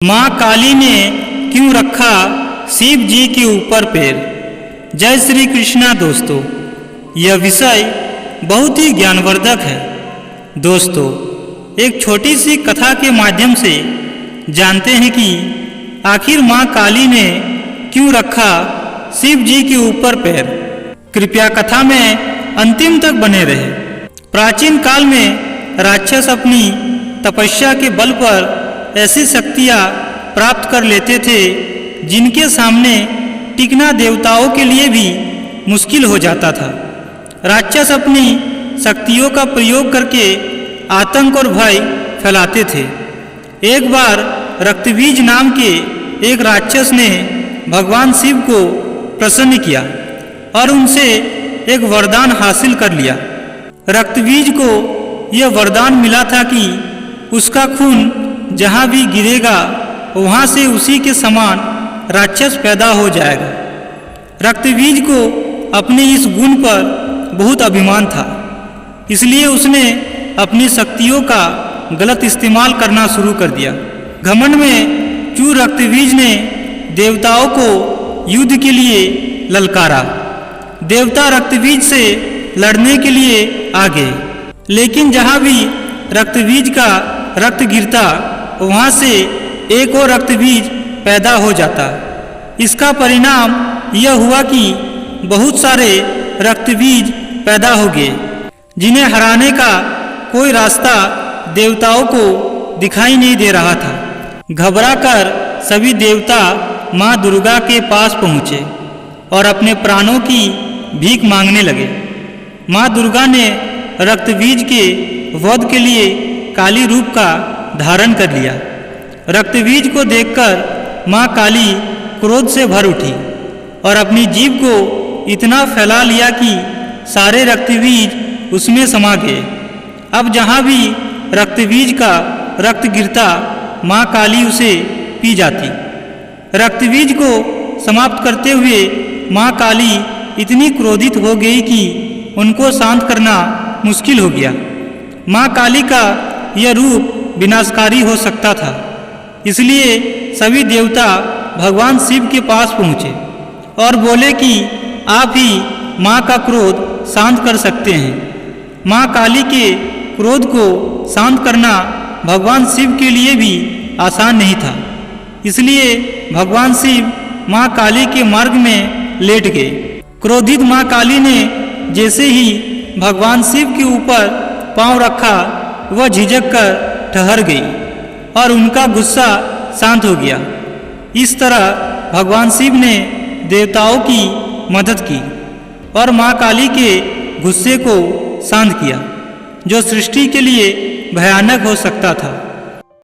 माँ काली ने क्यों रखा शिव जी के ऊपर पैर। जय श्री कृष्णा दोस्तों, यह विषय बहुत ही ज्ञानवर्धक है। दोस्तों, एक छोटी सी कथा के माध्यम से जानते हैं कि आखिर माँ काली ने क्यों रखा शिव जी के ऊपर पैर। कृपया कथा में अंतिम तक बने रहे। प्राचीन काल में राक्षस अपनी तपस्या के बल पर ऐसी शक्तियाँ प्राप्त कर लेते थे जिनके सामने टिकना देवताओं के लिए भी मुश्किल हो जाता था। राक्षस अपनी शक्तियों का प्रयोग करके आतंक और भय फैलाते थे। एक बार रक्तबीज नाम के एक राक्षस ने भगवान शिव को प्रसन्न किया और उनसे एक वरदान हासिल कर लिया। रक्तबीज को यह वरदान मिला था कि उसका खून जहाँ भी गिरेगा वहाँ से उसी के समान राक्षस पैदा हो जाएगा। रक्तबीज को अपने इस गुण पर बहुत अभिमान था, इसलिए उसने अपनी शक्तियों का गलत इस्तेमाल करना शुरू कर दिया। घमंड में चूर रक्तबीज ने देवताओं को युद्ध के लिए ललकारा। देवता रक्तबीज से लड़ने के लिए आ गए, लेकिन जहाँ भी रक्तबीज का रक्त गिरता वहाँ से एक और रक्तबीज पैदा हो जाता। इसका परिणाम यह हुआ कि बहुत सारे रक्तबीज पैदा हो गए, जिन्हें हराने का कोई रास्ता देवताओं को दिखाई नहीं दे रहा था। घबराकर सभी देवता माँ दुर्गा के पास पहुँचे और अपने प्राणों की भीख मांगने लगे। माँ दुर्गा ने रक्तबीज के वध के लिए काली रूप का धारण कर लिया। रक्तबीज को देखकर माँ काली क्रोध से भर उठी और अपनी जीभ को इतना फैला लिया कि सारे रक्तबीज उसमें समा गए। अब जहाँ भी रक्तबीज का रक्त गिरता माँ काली उसे पी जाती। रक्तबीज को समाप्त करते हुए माँ काली इतनी क्रोधित हो गई कि उनको शांत करना मुश्किल हो गया। माँ काली का यह रूप विनाशकारी हो सकता था, इसलिए सभी देवता भगवान शिव के पास पहुँचे और बोले कि आप ही माँ का क्रोध शांत कर सकते हैं। माँ काली के क्रोध को शांत करना भगवान शिव के लिए भी आसान नहीं था, इसलिए भगवान शिव माँ काली के मार्ग में लेट गए। क्रोधित माँ काली ने जैसे ही भगवान शिव के ऊपर पांव रखा, वह झिझक कर ठहर गई और उनका गुस्सा शांत हो गया। इस तरह भगवान शिव ने देवताओं की मदद की और माँ काली के गुस्से को शांत किया, जो सृष्टि के लिए भयानक हो सकता था।